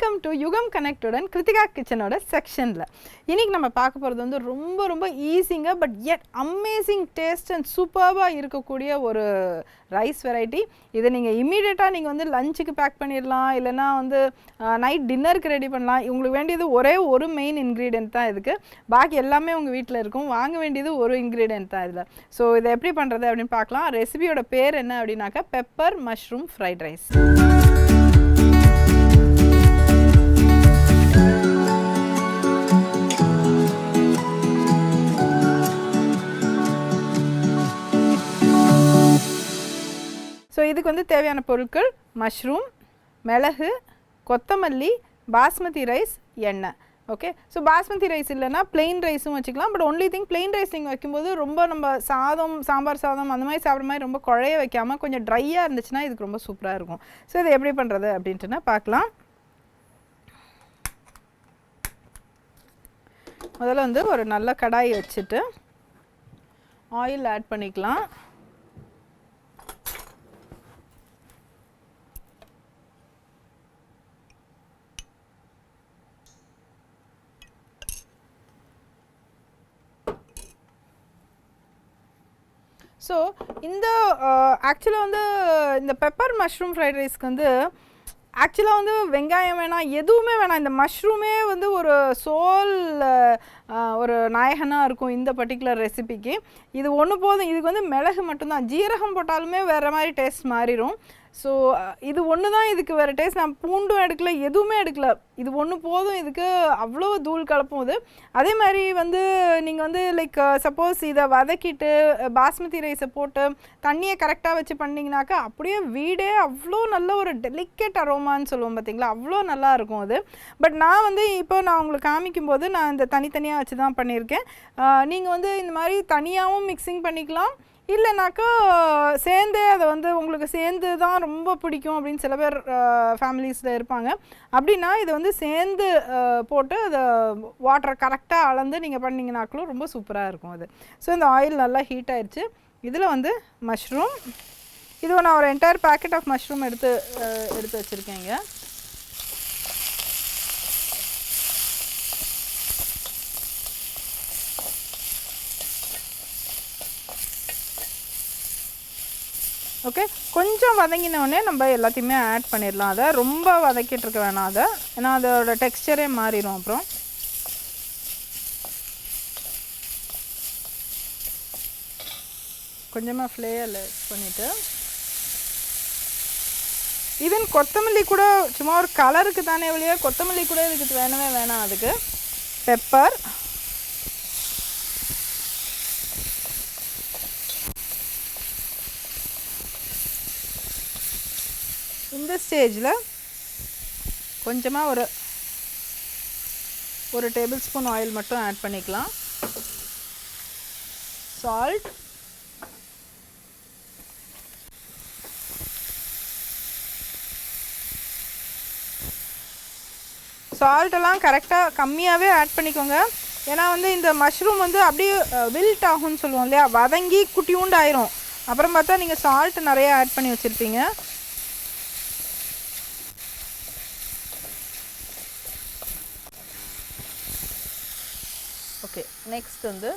Welcome to யுகம் கனெக்டுடன் கிருத்திகா கிச்சனோட செக்ஷனில் இன்றைக்கி நம்ம பார்க்க போகிறது வந்து ரொம்ப ரொம்ப ஈஸிங்க but it amazing taste and சூப்பர்வாக இருக்கக்கூடிய ஒரு ரைஸ் வெரைட்டி. இதை நீங்கள் இம்மீடியட்டாக நீங்கள் வந்து லஞ்சுக்கு பேக் பண்ணிடலாம், இல்லைனா வந்து நைட் டின்னருக்கு ரெடி பண்ணலாம். உங்களுக்கு வேண்டியது ஒரே ஒரு மெயின் இன்க்ரீடியன்ட் தான் இதுக்கு, பாக்கி எல்லாமே உங்கள் வீட்டில் இருக்கும். வாங்க வேண்டியது ஒரு இன்க்ரீடியன்ட் தான் இதில். ஸோ இதை எப்படி பண்ணுறது அப்படின்னு பார்க்கலாம். ரெசிபியோட பேர் என்ன அப்படின்னாக்கா pepper mushroom fried rice. So இதுக்கு வந்து தேவையான பொருட்கள் மஷ்ரூம், மிளகு, கொத்தமல்லி, பாஸ்மதி ரைஸ், எண்ணெய். ஓகே, ஸோ பாஸ்மதி ரைஸ் இல்லைனா பிளெயின் ரைஸும் வச்சுக்கலாம். But only thing plain rice நீங்கள் வைக்கும்போது ரொம்ப நம்ம சாதம், சாம்பார் சாதம் அந்த மாதிரி சாப்பிட்ற மாதிரி ரொம்ப குழைய வைக்காமல் கொஞ்சம் ட்ரையாக இருந்துச்சுன்னா இதுக்கு ரொம்ப சூப்பராக இருக்கும். ஸோ இதை எப்படி பண்ணுறது அப்படின்ட்டுனா பார்க்கலாம். முதல்ல வந்து ஒரு நல்ல கடாய் வச்சுட்டு ஆயில் ஆட் பண்ணிக்கலாம். ஸோ இந்த ஆக்சுவலாக வந்து இந்த பெப்பர் மஷ்ரூம் ஃப்ரைட் ரைஸ்க்கு வந்து ஆக்சுவலாக வந்து வெங்காயம் வேணாம், எதுவுமே வேணாம். இந்த மஷ்ரூமே வந்து ஒரு சோல் ஒரு நாயகனாக இருக்கும் இந்த பர்டிகுலர் ரெசிபிக்கு. இது ஒன்று போதும். இதுக்கு வந்து மிளகு மட்டும்தான், ஜீரகம் போட்டாலுமே வேறு மாதிரி டேஸ்ட் மாறிடும். ஸோ இது ஒன்று தான் இதுக்கு வேறு டேஸ்ட். நான் பூண்டும் எடுக்கல, எதுவுமே எடுக்கல, இது ஒன்று போதும். இதுக்கு அவ்வளோ தூள் கலப்பும் இது. அதே மாதிரி வந்து நீங்கள் வந்து லைக் சப்போஸ் இதை வதக்கிட்டு பாஸ்மதி ரைஸை போட்டு தண்ணியை கரெக்டாக வச்சு பண்ணிங்கனாக்கா அப்படியே வீடே அவ்வளோ நல்ல ஒரு டெலிகேட் அரோமான்னு சொல்லுவோம் பார்த்தீங்களா, அவ்வளோ நல்லா இருக்கும் அது. பட் நான் வந்து இப்போ நான் உங்களுக்கு காமிக்கும்போது நான் இந்த தனித்தனியாக வச்சு தான் பண்ணியிருக்கேன். நீங்கள் வந்து இந்த மாதிரி தனியாகவும் மிக்சிங் பண்ணிக்கலாம், இல்லைனாக்கா சேர்ந்தே அதை வந்து உங்களுக்கு சேர்ந்து தான் ரொம்ப பிடிக்கும் அப்படின்னு சில பேர் ஃபேமிலிஸில் இருப்பாங்க. அப்படின்னா இதை வந்து சேர்ந்து போட்டு அதை வாட்டரை கரெக்டாக அளந்து நீங்கள் பண்ணிங்கனாக்களும் ரொம்ப சூப்பராக இருக்கும் அது. ஸோ இந்த ஆயில் நல்லா ஹீட் ஆயிடுச்சு. இதில் வந்து மஷ்ரூம், இது நான் ஒரு என்டையர் பேக்கெட் ஆஃப் மஷ்ரூம் எடுத்து வச்சுருக்கேங்க. ஓகே, கொஞ்சம் வதங்கினோடனே நம்ம எல்லாத்தையுமே ஆட் பண்ணிடலாம். அதை ரொம்ப வதக்கிட்டு இருக்க வேணாம் அதை, ஏன்னா அதோட டெக்ஸ்டரே மாறிடும். அப்புறம் கொஞ்சமாக ஃப்ளேவர் பண்ணிவிட்டு ஈவன் கொத்தமல்லி கூட சும்மா ஒரு கலருக்கு தானே வழியா, கொத்தமல்லி கூட இதுக்கு வேணவே வேணாம். அதுக்கு பெப்பர், இந்த ஸ்டேஜில் கொஞ்சமாக ஒரு டேபிள் ஸ்பூன் ஆயில் மட்டும் ஆட் பண்ணிக்கலாம். சால்ட், சால்ட்டெல்லாம் கரெக்டாக கம்மியாகவே ஆட் பண்ணிக்கோங்க. ஏன்னா வந்து இந்த மஷ்ரூம் வந்து அப்படியே வில்ட் ஆகும்னு சொல்லுவோம் இல்லையா, வதங்கி குட்டியூண்டு ஆயிரும். அப்புறம் பார்த்தா நீங்கள் சால்ட் நிறைய ஆட் பண்ணி வச்சுருப்பீங்க. ஓகே, நெக்ஸ்ட் வந்து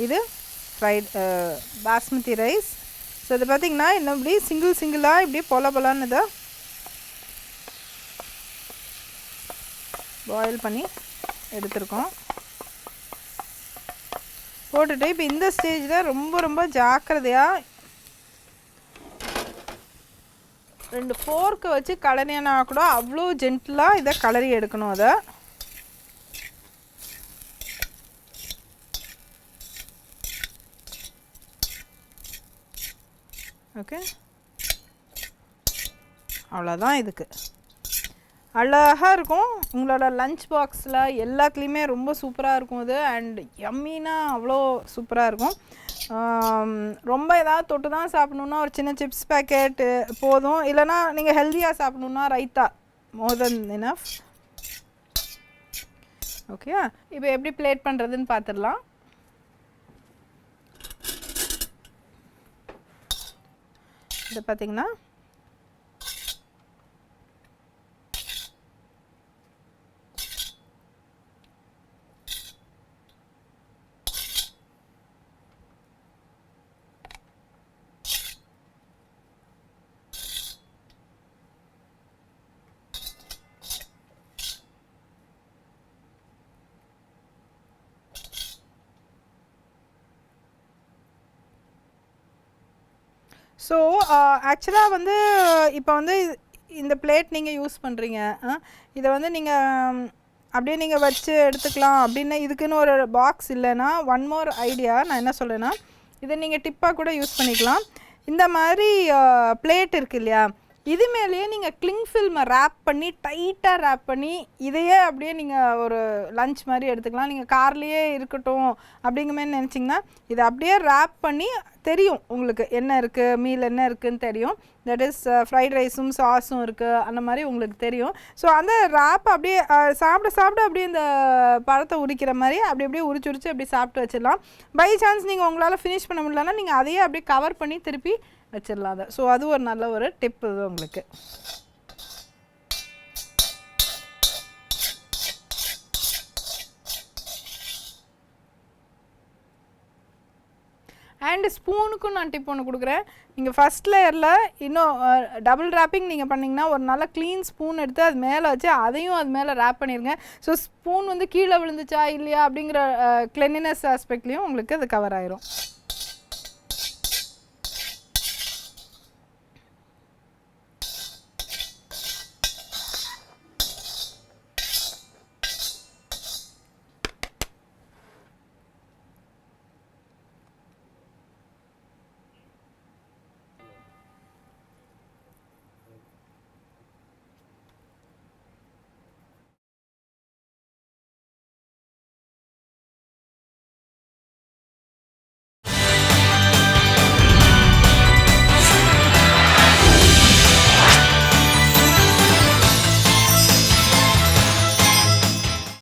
இது ஃப்ரைட் பாஸ்மதி ரைஸ். ஸோ இது பார்த்திங்கன்னா இன்னும் இப்படி சிங்கிளாக இப்படி பொலான்னு இதை பாயில் பண்ணி எடுத்துருக்கோம். போட்டுட்டு இப்போ இந்த ஸ்டேஜில் ரொம்ப ரொம்ப ஜாக்கிரதையாக 2 ஃபோர்க்கை வச்சு கலரினா கூட அவ்வளோ ஜென்டிலாக இதை கலரி எடுக்கணும். அதை ஓகே, அவ்வளோதான். இதுக்கு அழகாக இருக்கும். உங்களோட லஞ்ச் பாக்ஸில் எல்லாத்துலேயுமே ரொம்ப சூப்பராக இருக்கும் இது. அண்ட் யம்மினா அவ்வளோ சூப்பராக இருக்கும். ரொம்ப ஏதாவது தொட்டு தான் சாப்பிட்ணுன்னா ஒரு சின்ன சிப்ஸ் பேக்கெட் போதும், இல்லைனா நீங்கள் ஹெல்த்தியாக சாப்பிட்ணுன்னா ரைத்தா மோர் தென் இனஃப். ஓகே, இப்போ எப்படி பிளேட் பண்ணுறதுன்னு பார்த்துடலாம். இது பார்த்திங்கன்னா ஸோ ஆக்சுவலாக வந்து இப்போ வந்து இந்த பிளேட் நீங்கள் யூஸ் பண்ணுறீங்க, இதை வந்து நீங்கள் அப்படியே நீங்கள் வச்சு எடுத்துக்கலாம் அப்படின்னு இதுக்குன்னு ஒரு பாக்ஸ் இல்லைன்னா, ஒன் மோர் ஐடியா நான் என்ன சொல்கிறேன்னா, இதை நீங்கள் டிப்பாக கூட யூஸ் பண்ணிக்கலாம். இந்த மாதிரி பிளேட் இருக்குது இல்லையா, இது மேலேயே நீங்கள் கிளிங் ஃபில்மை ரேப் பண்ணி டைட்டாக ரேப் பண்ணி இதையே அப்படியே நீங்கள் ஒரு லஞ்ச் மாதிரி எடுத்துக்கலாம். நீங்கள் கார்லேயே இருக்கட்டும் அப்படிங்கிற மாதிரி நினச்சிங்கன்னா இதை அப்படியே ரேப் பண்ணி தெரியும் உங்களுக்கு என்ன இருக்குது, மீல் என்ன இருக்குதுன்னு தெரியும். தட் இஸ் ஃப்ரைட் ரைஸும் சாஸும் இருக்குது அந்த மாதிரி உங்களுக்கு தெரியும். ஸோ அந்த ரேப் அப்படியே சாப்பிட சாப்பிட அப்படியே இந்த பழத்தை உரிக்கிற மாதிரி அப்படி அப்படியே உரிச்சு அப்படி சாப்பிட்டு வச்சிடலாம். பை சான்ஸ் நீங்கள் உங்களால் ஃபினிஷ் பண்ண முடியலன்னா நீங்கள் அதையே அப்படியே கவர் பண்ணி திருப்பி வச்சிடலாம் அதை. ஸோ அது ஒரு நல்ல ஒரு டிப் இது உங்களுக்கு. அண்டு ஸ்பூனுக்கும் நான் டிப் ஒன்று கொடுக்குறேன். நீங்கள் ஃபஸ்ட் லேயரில் இன்னும் டபுள் ரேப்பிங் நீங்கள் பண்ணிங்கன்னா ஒரு நல்ல க்ளீன் ஸ்பூன் எடுத்து அது மேலே வச்சு அதையும் அது மேலே ரேப் பண்ணிடுங்க. ஸோ ஸ்பூன் வந்து கீழே விழுந்துச்சா இல்லையா அப்படிங்கிற கிளென்லினஸ் ஆஸ்பெக்ட்லேயும் உங்களுக்கு அது கவர் ஆயிரும்.